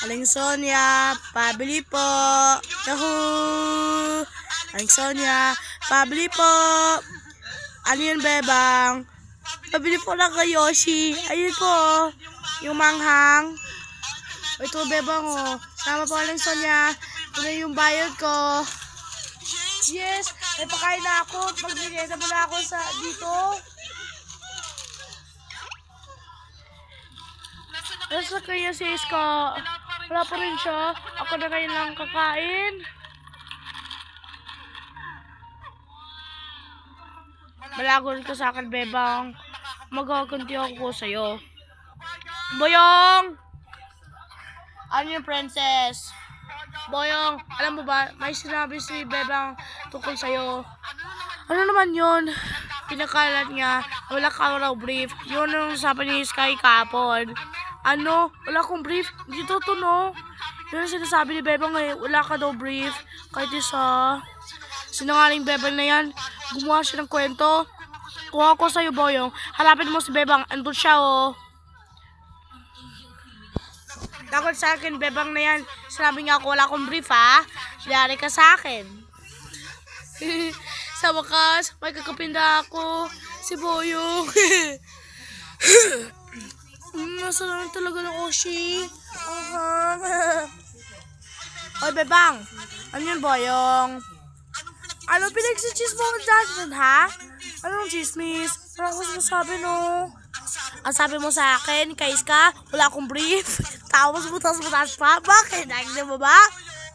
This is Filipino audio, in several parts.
Aling Sonia, pabili po. Yahoo! Aling Sonia, pabili po. Ano yan, bebang? Pabili po lang kay Yoshi. Ayun po, yung manghang. Ito, bebang, oh. Sama po, Aling Sonia. Ito na yung bayad ko. Yes, may pakain na ako. Magbigay na muna ako sa dito. Nasa kaya si Iska? Wala pa rin siya. Ako na kayo lang kakain. Malagon ka sa akin, bebang. Magaganti ako sa'yo. Boyong! Ano yung princess? Boyong, alam mo ba, may sinabi si bebang tungkol sa'yo. Ano naman yun? Pinakalat niya, wala ka raw brief. Yun ang sabi ni Sky kahapon. Ano? Wala akong brief? Hindi totoo, no? Yun ang sinasabi ni bebang eh, wala ka daw brief. Kahit isa. Sinungaling bebang na yan. Gumawa siya ng kwento. Kuha ko sa'yo, Boyong. Harapin mo si bebang. Andun siya, oh. Takot sa akin, bebang na yan. Sinabi niya ako, wala akong brief, ha? Yari ka sa akin. Sa wakas, may kakapinda ako. Si Boyong. Masarap talaga ng Oshi. Oy, bebang. Ano yun, Boyong? Ano pinagsichis mo dyan, ha? Anong chismis? Parang ko sinasabi, no? Ang sabi mo sa akin, kay Iska, wala akong brief. Tapos butas-butas pa. Bakit? Nakikita mo ba?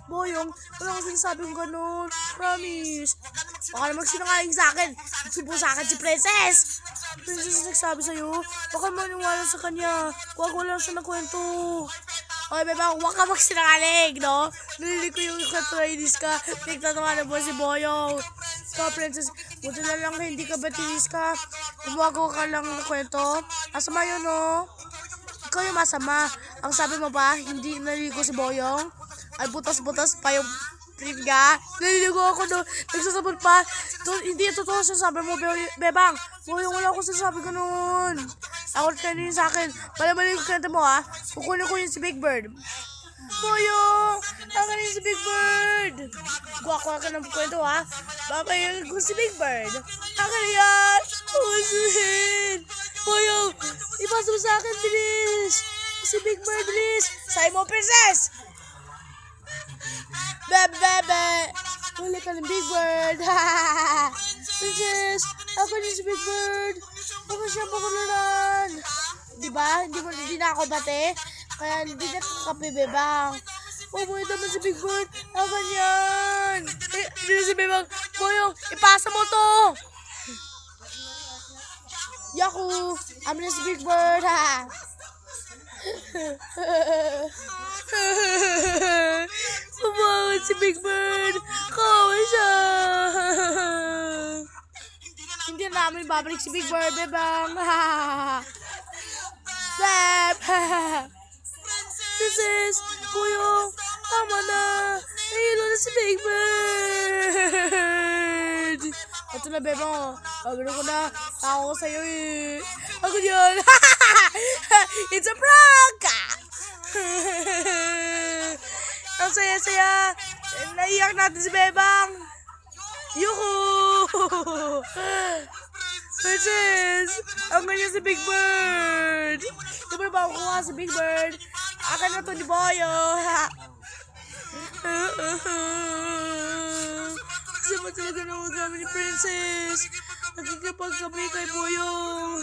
Boyong, wala akong sinasabing ganun. Promise. Baka naman sinungaling sa akin. Nagsubo sa akin si Princess. Princess nagsabi sa'yo. Baka maniwala sa kanya. Huwag lang siya ng kwento. Oy, beba, huwag ka magsinungaling, no? Nalilig ko yung kwento na inis ka. Nagtatawanan mo si Boyong. Ikaw, Princess, buti na lang hindi ka batinis ka. Gumagawa ka lang ng kwento. Masama yun, no? Ikaw yung masama. Ang sabi mo ba, hindi naligo si Boyong? Ay, butas-butas pa yung brief nga. Naliligo ako doon. Nagsasabot pa. Hindi totoo sabi mo, bebang. Boyong, wala akong sasabi ganun. Ako kanina sa akin. Malamali yung kwento mo, ha? Kukunin ko yung si Big Bird. Boyong! Akin yung si Big Bird! Kuha ka ng kwento, ha? Babayaran ko si Big Bird. Akin yan! Usuhin! Boyong! Ipasa mo sa akin, bilis! Si Big Bird, bilis! Sa'yo mo, Princess! Bebe! Huli ka ng Big Bird! Princess! Akin yung si Big Bird! Baka siya pakulunan! Diba? Hindi na ako bate? Kaya hindi na kakape, bebang. Umuwi naman si Big Bird. Akan yan. Hindi na si bebang. Boyong, ipasa mo to. Yahoo! Amin na si Big Bird, ha? Bumangon si Big Bird. Kawawa siya. Hindi na namin babalik si Big Bird, bebang. Beb! Princess! Boyong! Tama na! Nahilo na si Big Bird! Ito na, bebang. Pagano ko na. Ako ko sa'yo eh. Ako yun. It's a prank! Ang saya-saya. Naiyak natin si bebang. Yuhu! Princess! Ang ganyan si Big Bird! Di ba ba ako kuha si Big Bird? Akin na to ni Boyong! Sama talaga naman kami ni Princess! Nagkikipag kami kay Boyong!